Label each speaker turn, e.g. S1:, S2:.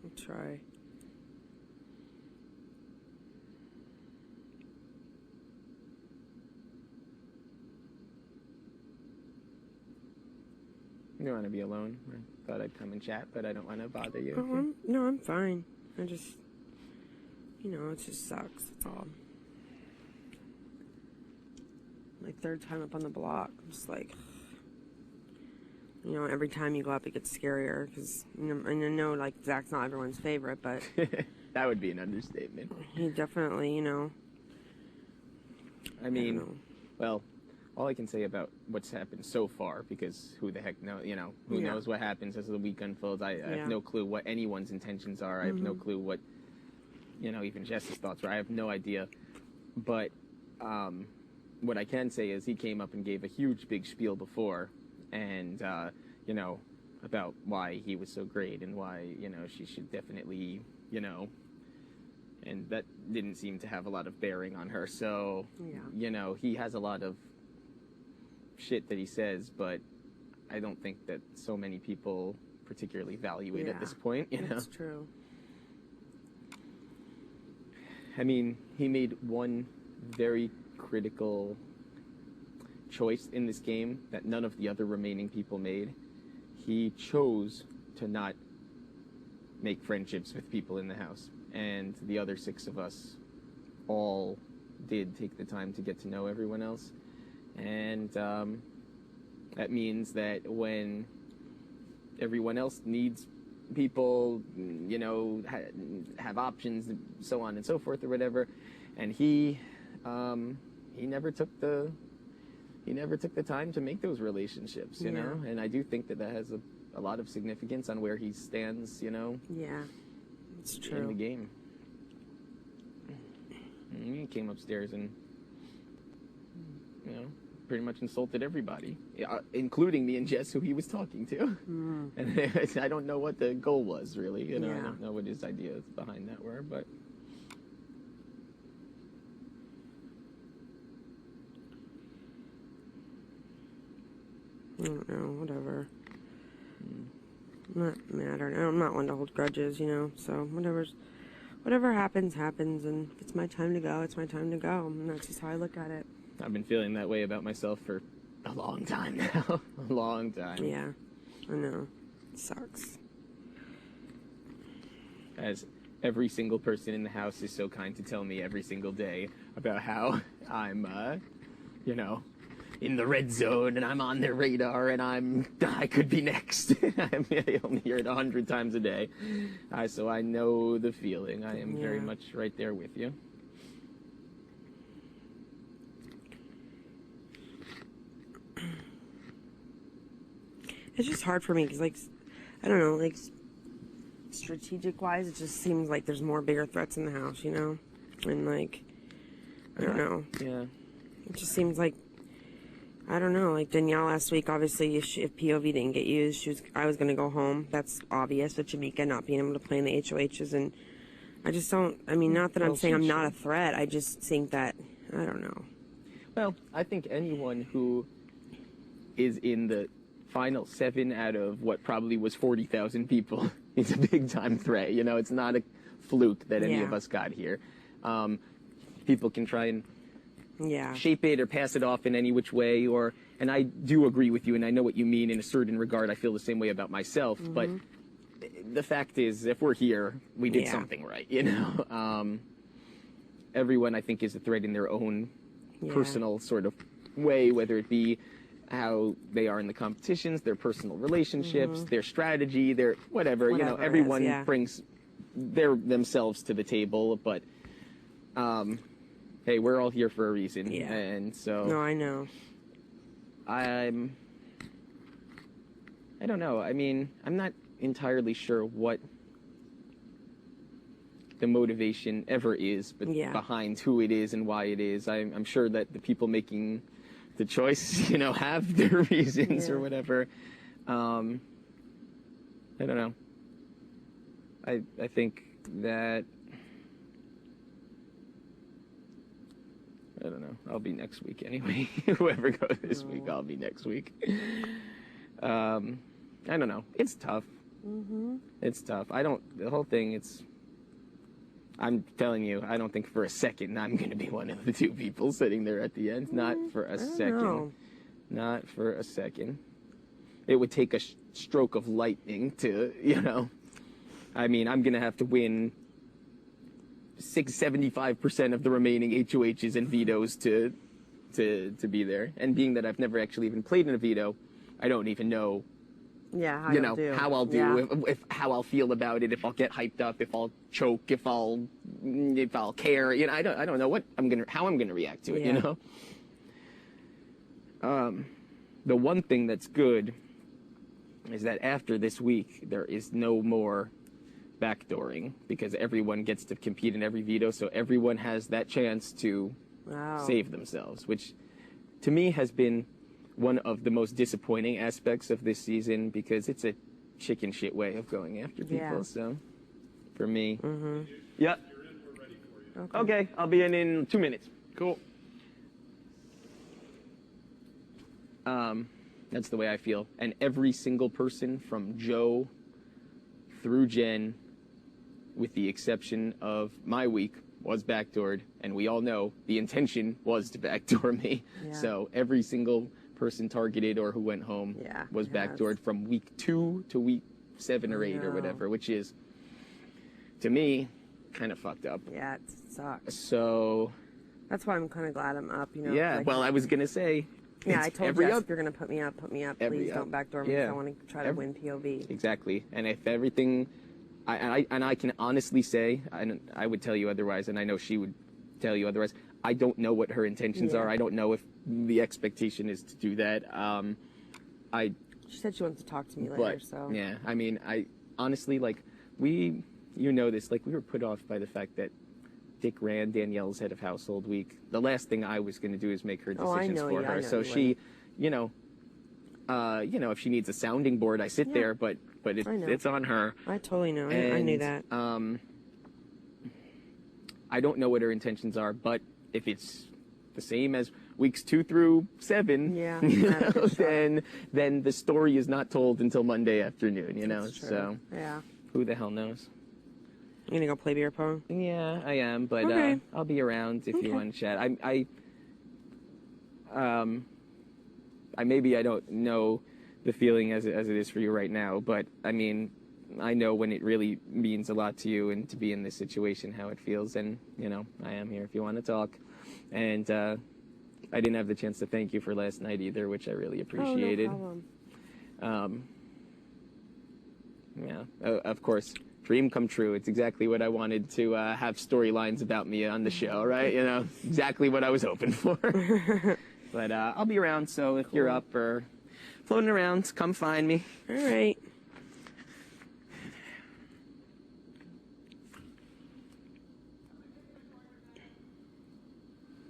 S1: I'll try.
S2: You want to be alone? I thought I'd come and chat, but I don't want to bother you.
S1: No, I'm fine. I just, it just sucks. That's all. My third time up on the block. I'm just like, every time you go up, it gets scarier. Because, and I know, like, Zach's not everyone's favorite, but...
S2: That would be an understatement.
S1: He definitely,
S2: I mean, well... All I can say about what's happened so far, because who the heck knows, who knows what happens as the week unfolds. I have no clue what anyone's intentions are. I have no clue what, even Jess's thoughts were. I have no idea. But what I can say is he came up and gave a huge, big spiel before, and, about why he was so great and why, she should definitely, and that didn't seem to have a lot of bearing on her. So, he has a lot of shit that he says, but I don't think that so many people particularly value it at this point,
S1: That's true.
S2: I mean, he made one very critical choice in this game that none of the other remaining people made. He chose to not make friendships with people in the house, and the other 6 of us all did take the time to get to know everyone else. And that means that when everyone else needs people, have options, so on and so forth, or whatever, and he never took the time to make those relationships, you know. And I do think that has a lot of significance on where he stands,
S1: Yeah, it's true.
S2: in the game. And he came upstairs and pretty much insulted everybody, including me and Jess, who he was talking to. And I don't know what the goal was, really. I don't know what his ideas behind that were, but...
S1: I don't know, whatever. Not matter. I'm not one to hold grudges, so whatever happens, happens, and if it's my time to go, it's my time to go, and that's just how I look at it.
S2: I've been feeling that way about myself for a long time now. A long time.
S1: Yeah, I know. It sucks.
S2: As every single person in the house is so kind to tell me every single day about how I'm, in the red zone and I'm on their radar and I could be next. I only hear it 100 times a day. So I know the feeling. I am very much right there with you.
S1: It's just hard for me because, I don't know, strategic-wise, it just seems like there's more bigger threats in the house, and, I don't know.
S2: Yeah.
S1: It just seems like, I don't know, Danielle last week, obviously, if POV didn't get used, I was going to go home. That's obvious, with Jameka not being able to play in the HOHs, and I just don't, not that I'm saying I'm not a threat, I just think that, I don't know.
S2: Well, I think anyone who is in the final 7 out of what probably was 40,000 people is a big-time threat. It's not a fluke that any of us got here. People can try and shape it or pass it off in any which way, and I do agree with you, and I know what you mean in a certain regard. I feel the same way about myself, but the fact is, if we're here, we did something right, Everyone, I think, is a threat in their own personal sort of way, whether it be how they are in the competitions, their personal relationships, their strategy, their whatever everyone brings themselves to the table, but hey, we're all here for a reason, and so...
S1: No, I know.
S2: I don't know, I'm not entirely sure what the motivation ever is, but behind who it is and why it is. I'm sure that the people making the choice, have their reasons or whatever. I don't know. I think that... I don't know. I'll be next week anyway. Whoever goes this week, I'll be next week. I don't know. It's tough. It's tough. The whole thing, I'm telling you, I don't think for a second I'm going to be one of the two people sitting there at the end. Not for a second.
S1: Know.
S2: Not for a second. It would take a stroke of lightning to, I mean, I'm going to have to win 75% of the remaining HOHs and vetoes to be there. And being that I've never actually even played in a veto, I don't even know,
S1: Yeah,
S2: how I'll do, if how I'll feel about it, if I'll get hyped up, if I'll choke, if I'll care. I don't know how I'm gonna react to it. The one thing that's good is that after this week, there is no more backdooring because everyone gets to compete in every veto, so everyone has that chance to save themselves, which to me has been one of the most disappointing aspects of this season because it's a chicken shit way of going after people.
S1: Yeah.
S2: So, for me, yep. Okay, I'll be in 2 minutes. Cool. That's the way I feel. And every single person from Joe through Jen, with the exception of my week, was backdoored. And we all know the intention was to backdoor me.
S1: Yeah.
S2: So every single person targeted or who went home was backdoored from week 2 to week 7 or 8 or whatever, which is, to me, kind of fucked up.
S1: Yeah, it sucks.
S2: So...
S1: That's why I'm kind of glad I'm up,
S2: Yeah, well, I was going to say...
S1: Yeah, I told Jess, if you're going to put me up, please don't backdoor me, because I want to try to win POV.
S2: Exactly. And if everything... I can honestly say, and I would tell you otherwise, and I know she would tell you otherwise, I don't know what her intentions are. I don't know if the expectation is to do that.
S1: She said she wants to talk to me later, so...
S2: Yeah, I mean, I honestly, you know this, we were put off by the fact that Dick ran Danielle's head of household week. The last thing I was going to do is make her decisions for her. So she, if she needs a sounding board, I sit there, but it's on her.
S1: I totally know.
S2: And,
S1: I knew that.
S2: I don't know what her intentions are, but if it's the same as weeks 2 through 7, then the story is not told until Monday afternoon,
S1: That's true.
S2: So who the hell knows?
S1: You gonna go play beer pong?
S2: Yeah, I am, but I'll be around if you want to chat. Maybe I don't know the feeling as it is for you right now, but I mean, I know when it really means a lot to you and to be in this situation, how it feels, and I am here if you want to talk. And I didn't have the chance to thank you for last night either, which I really appreciated.
S1: Oh, no problem.
S2: Of course. Dream come true. It's exactly what I wanted to have storylines about me on the show, right? Exactly what I was hoping for. But I'll be around, so if you're up or floating around, come find me.
S1: All right.